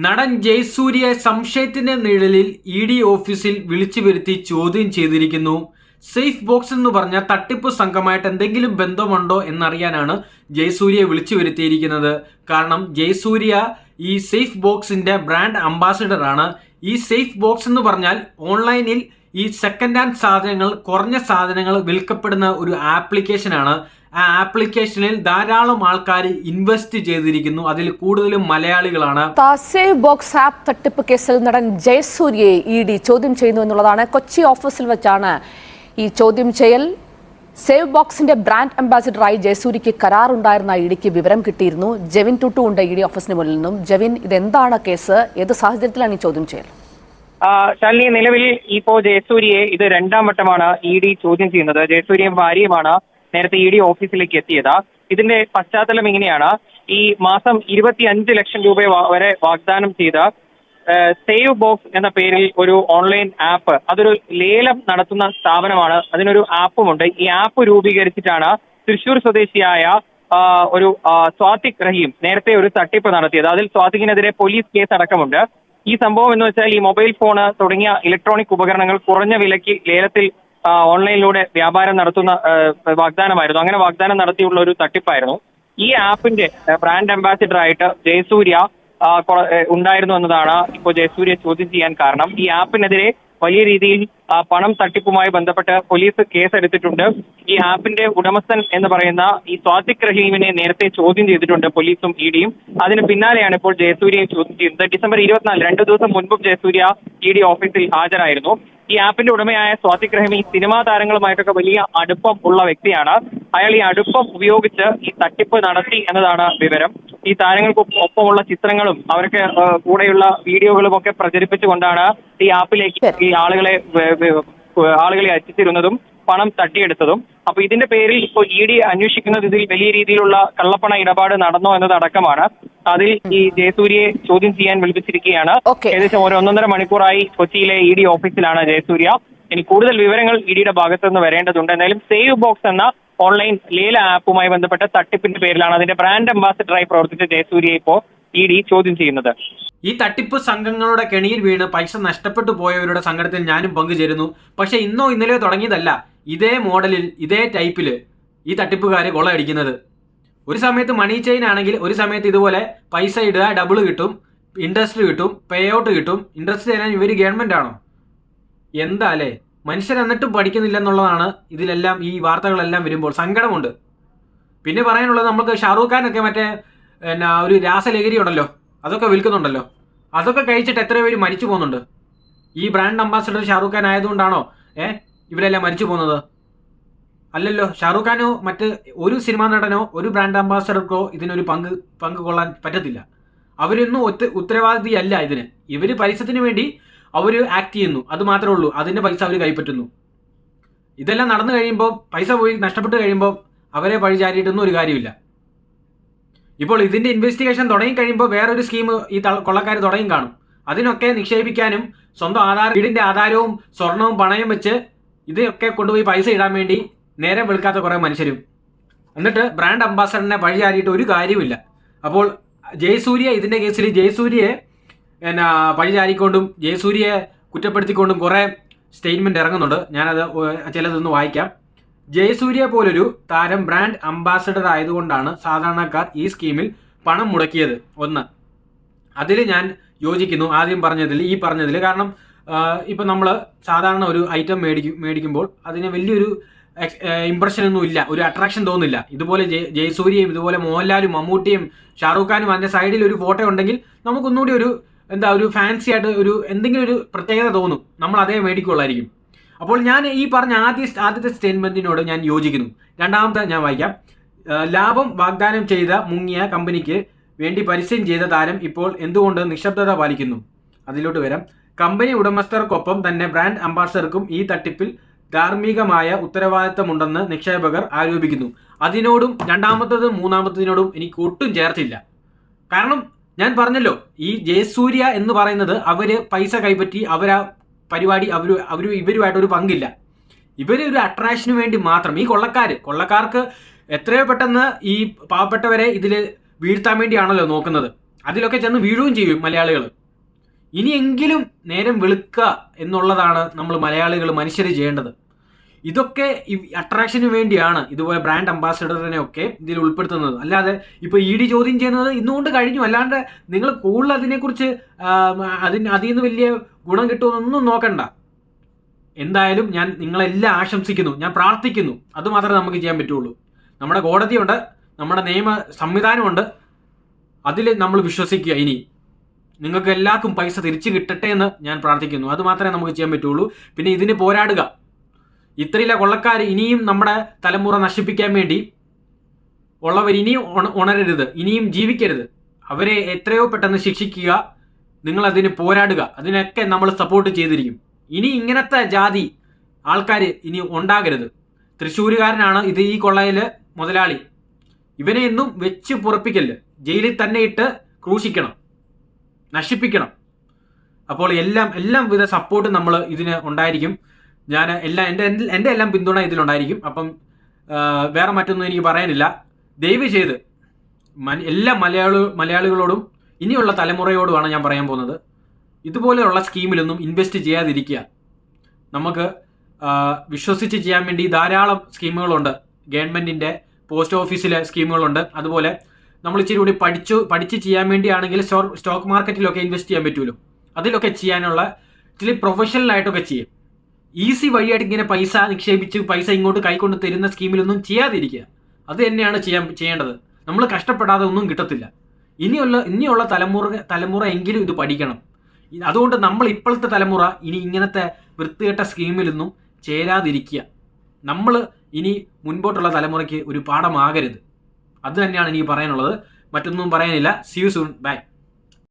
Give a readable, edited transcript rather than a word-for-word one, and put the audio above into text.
നടൻ ജയസൂര്യയെ സംശയത്തിന്റെ നിഴലിൽ ഇ.ഡി. ഓഫീസിൽ വിളിച്ചു വരുത്തി ചോദ്യം ചെയ്തിരിക്കുന്നു. സേഫ് ബോക്സ് എന്ന് പറഞ്ഞ തട്ടിപ്പ് സംഘമായിട്ട് എന്തെങ്കിലും ബന്ധമുണ്ടോ എന്നറിയാനാണ് ജയസൂര്യയെ വിളിച്ചു വരുത്തിയിരിക്കുന്നത്. കാരണം ജയസൂര്യ ഈ സേഫ് ബോക്സിന്റെ ബ്രാൻഡ് അംബാസിഡർ ആണ്. ഈ സേഫ് ബോക്സ് എന്ന് പറഞ്ഞാൽ ഓൺലൈനിൽ ഈ സെക്കൻഡ് ഹാൻഡ് സാധനങ്ങൾ, കുറഞ്ഞ സാധനങ്ങൾ വിൽക്കപ്പെടുന്ന ഒരു ആപ്ലിക്കേഷനാണ്. ആ ആപ്ലിക്കേഷനിൽ ധാരാളം ആൾക്കാർ ഇൻവെസ്റ്റ് ചെയ്തിരിക്കുന്നു. അതിൽ കൂടുതലും മലയാളികളാണ്. സേവ് ബോക്സ് ആപ്പ് തട്ടിപ്പ് കേസിൽ നടൻ ജയസൂര്യയെ ഇ.ഡി. ചോദ്യം ചെയ്യുന്നു എന്നുള്ളതാണ്. കൊച്ചി ഓഫീസിൽ വെച്ചാണ് ഈ ചോദ്യം ചെയ്യൽ. സേവ് ബോക്സിന്റെ ബ്രാൻഡ് അംബാസിഡറായി ജയസൂര്യക്ക് കരാറുണ്ടായിരുന്ന ഇ.ഡിക്ക് വിവരം കിട്ടിയിരുന്നു. ജെവിൻ ടുട്ടു ഉണ്ട് ഇ.ഡി. ഓഫീസിന് മുന്നിൽ നിന്നും. ജെവിൻ, ഇതെന്താണ് കേസ്? ഏത് സാഹചര്യത്തിലാണ് ഈ ചോദ്യം ചെയ്യൽ? ശാലിനി, നിലവിൽ ഇപ്പോൾ ജയസൂര്യയെ ഇത് രണ്ടാം വട്ടമാണ് ഇ.ഡി. ചോദ്യം ചെയ്യുന്നത്. ജയസൂര്യയും ഭാര്യയുമാണ് നേരത്തെ ഇ.ഡി. ഓഫീസിലേക്ക് എത്തിയത്. ഇതിന്റെ പശ്ചാത്തലം ഇങ്ങനെയാണ്. ഈ മാസം 25 ലക്ഷം രൂപ വരെ വാഗ്ദാനം ചെയ്ത സേവ് ബോക്സ് എന്ന പേരിൽ ഒരു ഓൺലൈൻ ആപ്പ്, അതൊരു ലേലം നടത്തുന്ന സ്ഥാപനമാണ്. അതിനൊരു ആപ്പുമുണ്ട്. ഈ ആപ്പ് രൂപീകരിച്ചിട്ടാണ് തൃശൂർ സ്വദേശിയായ ഒരു സ്വാതിക് റഹീം നേരത്തെ ഒരു തട്ടിപ്പ് നടത്തിയത്. അതിൽ സ്വാതികിനെതിരെ പോലീസ് കേസ് അടക്കമുണ്ട്. ഈ സംഭവം എന്ന് വെച്ചാൽ ഈ മൊബൈൽ ഫോണ് തുടങ്ങിയ ഇലക്ട്രോണിക് ഉപകരണങ്ങൾ കുറഞ്ഞ വിലയ്ക്ക് ലേലത്തിൽ ഓൺലൈനിലൂടെ വ്യാപാരം നടത്തുന്ന വാഗ്ദാനമായിരുന്നു. അങ്ങനെ വാഗ്ദാനം നടത്തിയുള്ള ഒരു തട്ടിപ്പായിരുന്നു. ഈ ആപ്പിന്റെ ബ്രാൻഡ് അംബാസിഡർ ആയിട്ട് ജയസൂര്യ ഉണ്ടായിരുന്നു എന്നതാണ് ഇപ്പോൾ ജയസൂര്യ ചോദ്യം ചെയ്യാൻ കാരണം. ഈ ആപ്പിനെതിരെ വലിയ രീതിയിൽ പണം തട്ടിപ്പുമായി ബന്ധപ്പെട്ട് പോലീസ് കേസെടുത്തിട്ടുണ്ട്. ഈ ആപ്പിന്റെ ഉടമസ്ഥൻ എന്ന് പറയുന്ന ഈ സ്വാതിക് റഹീമിനെ നേരത്തെ ചോദ്യം ചെയ്തിട്ടുണ്ട് പോലീസും ഇ.ഡിയും. അതിന് പിന്നാലെയാണ് ഇപ്പോൾ ജയസൂര്യയെ ചോദ്യം ചെയ്യുന്നത്. ഡിസംബർ 24, 2 ദിവസം മുൻപും ജയസൂര്യ ഇ.ഡി. ഓഫീസിൽ ഹാജരായിരുന്നു. ഈ ആപ്പിന്റെ ഉടമയായ സ്വാതിക് റഹീം ഈ സിനിമാ താരങ്ങളുമായിട്ടൊക്കെ വലിയ അടുപ്പം ഉള്ള വ്യക്തിയാണ്. അയാൾ ഈ അടുപ്പം ഉപയോഗിച്ച് ഈ തട്ടിപ്പ് നടത്തി എന്നതാണ് വിവരം. ഈ താരങ്ങൾക്ക് ഒപ്പമുള്ള ചിത്രങ്ങളും അവർക്ക് കൂടെയുള്ള വീഡിയോകളും ഒക്കെ പ്രചരിപ്പിച്ചുകൊണ്ടാണ് ഈ ആപ്പിലേക്ക് ഈ ആളുകളെ എത്തിച്ചിരുന്നതും പണം തട്ടിയെടുത്തതും. അപ്പൊ ഇതിന്റെ പേരിൽ ഇപ്പോൾ ഇ.ഡി. അന്വേഷിക്കുന്നത് ഇതിൽ വലിയ രീതിയിലുള്ള കള്ളപ്പണ ഇടപാട് നടന്നോ എന്നതടക്കമാണ്. അതിൽ ഈ ജയസൂര്യയെ ചോദ്യം ചെയ്യാൻ വിളിപ്പിച്ചിരിക്കുകയാണ്. ഏകദേശം 1.5 മണിക്കൂറായി കൊച്ചിയിലെ ഇ.ഡി. ഓഫീസിലാണ് ജയസൂര്യ. ഇനി കൂടുതൽ വിവരങ്ങൾ ഇ.ഡിയുടെ ഭാഗത്തു നിന്ന് വരേണ്ടതുണ്ട്. എന്തായാലും സേവ് ബോക്സ് എന്ന ഓൺലൈൻ ലേല ആപ്പുമായി ബന്ധപ്പെട്ട തട്ടിപ്പിന്റെ പേരിലാണ് അതിന്റെ ബ്രാൻഡ് അംബാസിഡറായി പ്രവർത്തിച്ച ജയസൂര്യയെ ഇപ്പോൾ ഇ.ഡി. ചോദ്യം ചെയ്യുന്നത്. ഈ തട്ടിപ്പ് സംഘങ്ങളുടെ കെണിയിൽ വീണ് പൈസ നഷ്ടപ്പെട്ടു പോയവരുടെ സങ്കടത്തിൽ ഞാനും പങ്കുചേരുന്നു. പക്ഷെ ഇന്നോ ഇന്നലെയോ തുടങ്ങിയതല്ല. ഇതേ മോഡലിൽ, ഇതേ ടൈപ്പിൽ ഈ തട്ടിപ്പുകാര് കൊള്ളയടിക്കുന്നത്. ഒരു സമയത്ത് മണി ചെയിൻ ആണെങ്കിൽ ഒരു സമയത്ത് ഇതുപോലെ പൈസ ഇടുക, ഡബിൾ കിട്ടും, ഇൻട്രസ്റ്റ് കിട്ടും, പേ ഔട്ട് കിട്ടും. ഇൻട്രസ്റ്റ് തരാൻ ഇവർ ഗവൺമെന്റ് ആണോ? എന്താ അല്ലേ? മനുഷ്യർ എന്നിട്ടും പഠിക്കുന്നില്ല എന്നുള്ളതാണ് ഇതിലെല്ലാം, ഈ വാർത്തകളെല്ലാം വരുമ്പോൾ സങ്കടമുണ്ട്. പിന്നെ പറയാനുള്ളത്, നമുക്ക് ഷാറൂഖ് ഖാനൊക്കെ മറ്റേ ഒരു രാസലഹരി ഉണ്ടല്ലോ, അതൊക്കെ വിൽക്കുന്നുണ്ടല്ലോ. അതൊക്കെ കഴിച്ചിട്ട് എത്ര പേര് മരിച്ചു പോകുന്നുണ്ട്? ഈ ബ്രാൻഡ് അംബാസിഡർ ഷാറൂഖ് ഖാൻ ആയതുകൊണ്ടാണോ ഇവരെല്ലാം മരിച്ചു പോകുന്നത്? അല്ലല്ലോ. ഷാറൂഖ് ഖാനോ മറ്റ് ഒരു സിനിമാ നടനോ ഒരു ബ്രാൻഡ് അംബാസിഡർക്കോ ഇതിനൊരു പങ്ക് കൊള്ളാൻ പറ്റത്തില്ല. അവരൊന്നും ഉത്തരവാദിയല്ല ഇതിന്. ഇവർ പൈസത്തിന് വേണ്ടി അവർ ആക്ട് ചെയ്യുന്നു, അത് മാത്രമേ ഉള്ളൂ. അതിന്റെ പൈസ അവർ കൈപ്പറ്റുന്നു. ഇതെല്ലാം നടന്നു കഴിയുമ്പോൾ, പൈസ പോയി നഷ്ടപ്പെട്ട് കഴിയുമ്പോൾ അവരെ പഴിചാരിയിട്ടൊന്നും ഒരു കാര്യമില്ല. ഇപ്പോൾ ഇതിന്റെ ഇൻവെസ്റ്റിഗേഷൻ തുടങ്ങി കഴിയുമ്പോൾ വേറൊരു സ്കീം ഈ കൊള്ളക്കാർ തുടങ്ങി കാണും. അതിനൊക്കെ നിക്ഷേപിക്കാനും സ്വന്തം വീടിന്റെ ആധാരവും സ്വർണവും പണയം വെച്ച് ഇതൊക്കെ കൊണ്ടുപോയി പൈസ ഇടാൻ വേണ്ടി നേരം വെളുക്കാത്ത കുറെ മനുഷ്യരും. എന്നിട്ട് ബ്രാൻഡ് അംബാസഡറിനെ പഴിചാരിയിട്ട് ഒരു കാര്യമില്ല. അപ്പോൾ ജയസൂര്യ, ഇതിന്റെ കേസിൽ ജയസൂര്യയെ പഴിചാരിക്കൊണ്ടും ജയസൂര്യയെ കുറ്റപ്പെടുത്തിക്കൊണ്ടും കുറെ സ്റ്റേറ്റ്മെന്റ് ഇറങ്ങുന്നുണ്ട്. ഞാനത് ചിലതൊന്ന് വായിക്കാം. ജയസൂര്യ പോലൊരു താരം ബ്രാൻഡ് അംബാസഡർ ആയതുകൊണ്ടാണ് സാധാരണക്കാർ ഈ സ്കീമിൽ പണം മുടക്കിയത്. ഒന്ന്, അതിൽ ഞാൻ യോജിക്കുന്നു. ആദ്യം പറഞ്ഞതിൽ, ഈ പറഞ്ഞതിൽ. കാരണം ഇപ്പം നമ്മൾ സാധാരണ ഒരു ഐറ്റം മേടിക്കുമ്പോൾ അതിന് വലിയൊരു ഇമ്പ്രഷനൊന്നും ഇല്ല, ഒരു അട്രാക്ഷൻ തോന്നില്ല. ഇതുപോലെ ജയസൂര്യയും ഇതുപോലെ മോഹൻലാലും മമ്മൂട്ടിയും ഷാറൂഖ് ഖാനും അതിൻ്റെ സൈഡിൽ ഒരു ഫോട്ടോ ഉണ്ടെങ്കിൽ നമുക്കൊന്നുകൂടി ഒരു ഫാൻസി ആയിട്ട് എന്തെങ്കിലും ഒരു പ്രത്യേകത തോന്നും. നമ്മൾ അതേ മേടിക്കുള്ളായിരിക്കും. അപ്പോൾ ഞാൻ ഈ പറഞ്ഞ ആദ്യത്തെ സ്റ്റേറ്റ്മെന്റിനോട് ഞാൻ യോജിക്കുന്നു. രണ്ടാമത്തെ ഞാൻ വായിക്കാം. ലാഭം വാഗ്ദാനം ചെയ്ത മുങ്ങിയ കമ്പനിക്ക് വേണ്ടി പരസ്യം ചെയ്ത താരം ഇപ്പോൾ എന്തുകൊണ്ട് നിശബ്ദത പാലിക്കുന്നു? അതിലോട്ട് വരാം. കമ്പനി ഉടമസ്ഥർക്കൊപ്പം തന്നെ ബ്രാൻഡ് അംബാസഡർക്കും ഈ തട്ടിപ്പിൽ ധാർമ്മികമായ ഉത്തരവാദിത്തമുണ്ടെന്ന് നിക്ഷേപകർ ആരോപിക്കുന്നു. അതിനോടും രണ്ടാമത്തതും മൂന്നാമത്തതിനോടും എനിക്ക് ഒട്ടും ചേർച്ചില്ല. കാരണം ഞാൻ പറഞ്ഞല്ലോ, ഈ ജയസൂര്യ എന്ന് പറയുന്നത് അവര് പൈസ കൈപ്പറ്റി അവരാ പരിപാടി ഇവരുമായിട്ടൊരു പങ്കില്ല. ഇവരൊരു അട്രാക്ഷന് വേണ്ടി മാത്രം. ഈ കൊള്ളക്കാർക്ക് എത്രയോ പെട്ടെന്ന് ഈ പാവപ്പെട്ടവരെ ഇതിൽ വീഴ്ത്താൻ വേണ്ടിയാണല്ലോ നോക്കുന്നത്. അതിലൊക്കെ ചെന്ന് വീഴുകയും ചെയ്യും മലയാളികൾ. ഇനിയെങ്കിലും നേരം വെളുക്കുക എന്നുള്ളതാണ് നമ്മൾ മലയാളികൾ മനുഷ്യർ ചെയ്യേണ്ടത്. ഇതൊക്കെ അട്രാക്ഷന് വേണ്ടിയാണ് ഇതുപോലെ ബ്രാൻഡ് അംബാസിഡറിനെ ഒക്കെ ഇതിൽ ഉൾപ്പെടുത്തുന്നത്. അല്ലാതെ ഇപ്പോൾ ED ചോദ്യം ചെയ്യുന്നത് ഇന്നുകൊണ്ട് കഴിഞ്ഞു. അല്ലാണ്ട് നിങ്ങൾ കൂടുതൽ അതിനെക്കുറിച്ച് അതിൽ നിന്ന് വലിയ ഗുണം കിട്ടുമെന്നൊന്നും നോക്കണ്ട. എന്തായാലും ഞാൻ നിങ്ങളെല്ലാം ആശംസിക്കുന്നു, ഞാൻ പ്രാർത്ഥിക്കുന്നു. അതുമാത്രമേ നമുക്ക് ചെയ്യാൻ പറ്റുള്ളൂ. നമ്മുടെ കോടതിയുണ്ട്, നമ്മുടെ നിയമ സംവിധാനമുണ്ട്, അതിൽ നമ്മൾ വിശ്വസിക്കുക. ഇനി നിങ്ങൾക്ക് എല്ലാവർക്കും പൈസ തിരിച്ചു കിട്ടട്ടെ എന്ന് ഞാൻ പ്രാർത്ഥിക്കുന്നു. അത് മാത്രമേ നമുക്ക് ചെയ്യാൻ പറ്റുള്ളൂ. പിന്നെ ഇതിന് പോരാടുക. ഇത്രയില്ല കൊള്ളക്കാർ ഇനിയും നമ്മുടെ തലമുറ നശിപ്പിക്കാൻ വേണ്ടി ഉള്ളവർ ഇനിയും ഉണരരുത്, ഇനിയും ജീവിക്കരുത്. അവരെ എത്രയോ പെട്ടെന്ന് ശിക്ഷിക്കുക. നിങ്ങൾ അതിന് പോരാടുക. അതിനൊക്കെ നമ്മൾ സപ്പോർട്ട് ചെയ്തിരിക്കും. ഇനി ഇങ്ങനത്തെ ജാതി ആൾക്കാർ ഇനി ഉണ്ടാകരുത്. തൃശ്ശൂരുകാരനാണ് ഇത്, ഈ കൊള്ളയിൽ മുതലാളി. ഇവനെ എന്നും വെച്ച് പുറപ്പിക്കല്, ജയിലിൽ തന്നെ ഇട്ട് ക്രൂശിക്കണം, നശിപ്പിക്കണം. അപ്പോൾ എല്ലാം വിധ സപ്പോർട്ട് നമ്മൾ ഇതിന് ഉണ്ടായിരിക്കും. ഞാൻ എൻ്റെ എല്ലാം പിന്തുണ ഇതിലുണ്ടായിരിക്കും. അപ്പം വേറെ മറ്റൊന്നും എനിക്ക് പറയാനില്ല. ദയവ് ചെയ്ത് എല്ലാ മലയാളികളോടും ഇനിയുള്ള തലമുറയോടുമാണ് ഞാൻ പറയാൻ പോകുന്നത്, ഇതുപോലെയുള്ള സ്കീമിലൊന്നും ഇൻവെസ്റ്റ് ചെയ്യാതിരിക്കുക. നമുക്ക് വിശ്വസിച്ച് ചെയ്യാൻ വേണ്ടി ധാരാളം സ്കീമുകളുണ്ട്. ഗവൺമെൻറ്റിൻ്റെ പോസ്റ്റ് ഓഫീസിലെ സ്കീമുകളുണ്ട്. അതുപോലെ നമ്മൾ ഇച്ചിരി കൂടി പഠിച്ച് ചെയ്യാൻ വേണ്ടിയാണെങ്കിൽ സ്റ്റോക്ക് മാർക്കറ്റിലൊക്കെ ഇൻവെസ്റ്റ് ചെയ്യാൻ പറ്റുമല്ലോ. അതിലൊക്കെ ചെയ്യാനുള്ള ഇച്ചിരി പ്രൊഫഷണലായിട്ടൊക്കെ ചെയ്യും. ഈസി വഴിയായിട്ട് ഇങ്ങനെ പൈസ നിക്ഷേപിച്ച് പൈസ ഇങ്ങോട്ട് കൈകൊണ്ട് തരുന്ന സ്കീമിലൊന്നും ചെയ്യാതിരിക്കുക. അത് തന്നെയാണ് ചെയ്യേണ്ടത്. നമ്മൾ കഷ്ടപ്പെടാതെ ഒന്നും കിട്ടത്തില്ല. ഇനിയുള്ള തലമുറ എങ്കിലും ഇത് പഠിക്കണം. അതുകൊണ്ട് നമ്മൾ ഇപ്പോഴത്തെ തലമുറ ഇനി ഇങ്ങനത്തെ വൃത്തികെട്ട സ്കീമിലൊന്നും ചേരാതിരിക്കുക. നമ്മൾ ഇനി മുൻപോട്ടുള്ള തലമുറയ്ക്ക് ഒരു പാഠമാകരുത്. അത് തന്നെയാണ് എനിക്ക് പറയാനുള്ളത്. മറ്റൊന്നും പറയാനില്ല. See you soon. Bye.